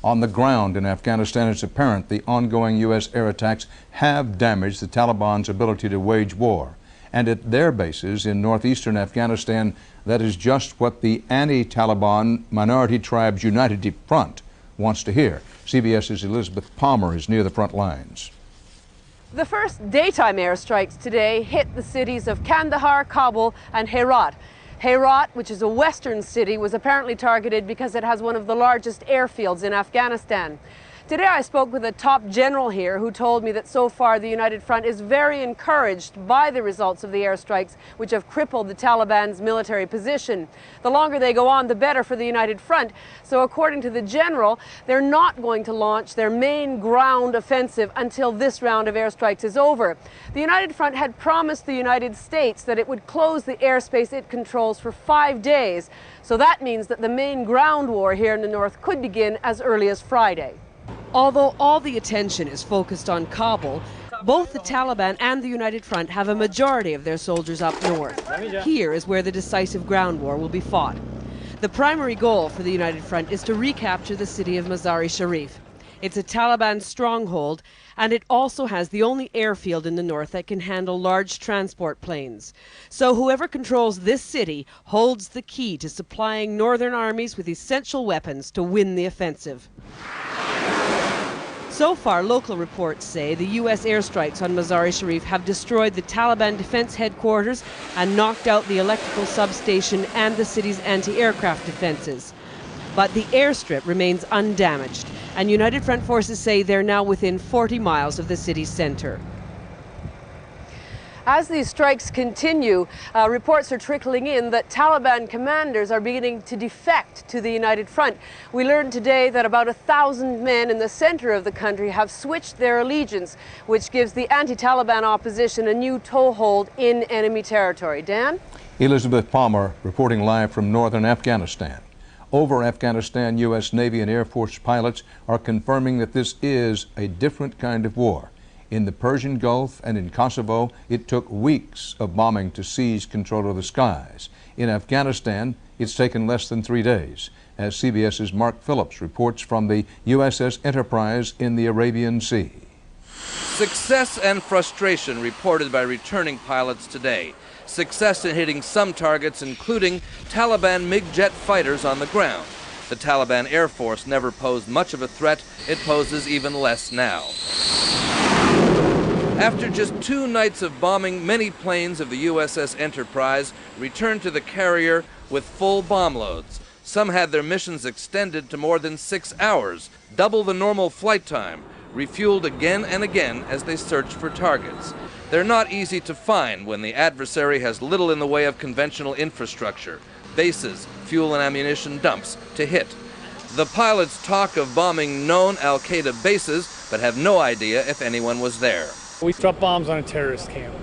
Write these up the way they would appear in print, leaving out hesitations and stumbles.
On the ground in Afghanistan, it's apparent the ongoing U.S. air attacks have damaged the Taliban's ability to wage war. And at their bases in northeastern Afghanistan, that is just what the anti-Taliban Minority Tribes United Front wants to hear. CBS's Elizabeth Palmer is near the front lines. The first daytime airstrikes today hit the cities of Kandahar, Kabul, and Herat. Herat, which is a western city, was apparently targeted because it has one of the largest airfields in Afghanistan. Today I spoke with a top general here who told me that so far the United Front is very encouraged by the results of the airstrikes, which have crippled the Taliban's military position. The longer they go on, the better for the United Front. So according to the general, they're not going to launch their main ground offensive until this round of airstrikes is over. The United Front had promised the United States that it would close the airspace it controls for 5 days. So that means that the main ground war here in the north could begin as early as Friday. Although all the attention is focused on Kabul, both the Taliban and the United Front have a majority of their soldiers up north. Here is where the decisive ground war will be fought. The primary goal for the United Front is to recapture the city of Mazar-e-Sharif. It's a Taliban stronghold, and it also has the only airfield in the north that can handle large transport planes. So whoever controls this city holds the key to supplying northern armies with essential weapons to win the offensive. So far, local reports say the U.S. airstrikes on Mazar-e-Sharif have destroyed the Taliban defense headquarters and knocked out the electrical substation and the city's anti-aircraft defenses. But the airstrip remains undamaged, and United Front forces say they're now within 40 miles of the city's center. As these strikes continue, reports are trickling in that Taliban commanders are beginning to defect to the United Front. We learned today that about 1,000 men in the center of the country have switched their allegiance, which gives the anti-Taliban opposition a new toehold in enemy territory. Dan? Elizabeth Palmer reporting live from northern Afghanistan. Over Afghanistan, U.S. Navy and Air Force pilots are confirming that this is a different kind of war. In the Persian Gulf and in Kosovo, it took weeks of bombing to seize control of the skies. In Afghanistan, it's taken less than 3 days, as CBS's Mark Phillips reports from the USS Enterprise in the Arabian Sea. Success and frustration reported by returning pilots today. Success in hitting some targets, including Taliban MiG jet fighters on the ground. The Taliban Air Force never posed much of a threat. It poses even less now. After just 2 nights of bombing, many planes of the USS Enterprise returned to the carrier with full bomb loads. Some had their missions extended to more than 6 hours, double the normal flight time, refueled again and again as they searched for targets. They're not easy to find when the adversary has little in the way of conventional infrastructure, bases, fuel and ammunition dumps to hit. The pilots talk of bombing known al-Qaeda bases, but have no idea if anyone was there. We dropped bombs on a terrorist camp,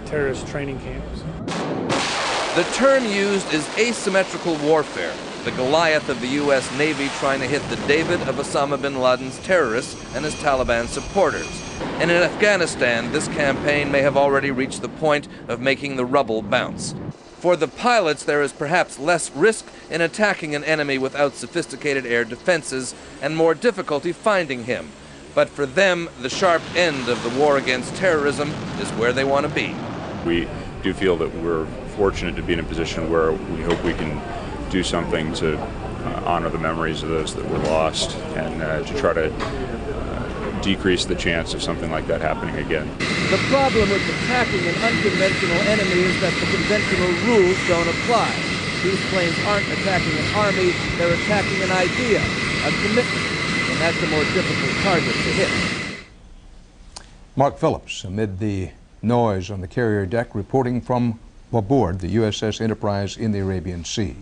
terrorist training camps. The term used is asymmetrical warfare, the Goliath of the U.S. Navy trying to hit the David of Osama bin Laden's terrorists and his Taliban supporters. And in Afghanistan, this campaign may have already reached the point of making the rubble bounce. For the pilots, there is perhaps less risk in attacking an enemy without sophisticated air defenses and more difficulty finding him. But for them, the sharp end of the war against terrorism is where they want to be. We do feel that we're fortunate to be in a position where we hope we can do something to honor the memories of those that were lost and to try to decrease the chance of something like that happening again. The problem with attacking an unconventional enemy is that the conventional rules don't apply. These planes aren't attacking an army, they're attacking an idea, a commitment. And that's a more difficult target to hit. Mark Phillips, amid the noise on the carrier deck, reporting from aboard the USS Enterprise in the Arabian Sea.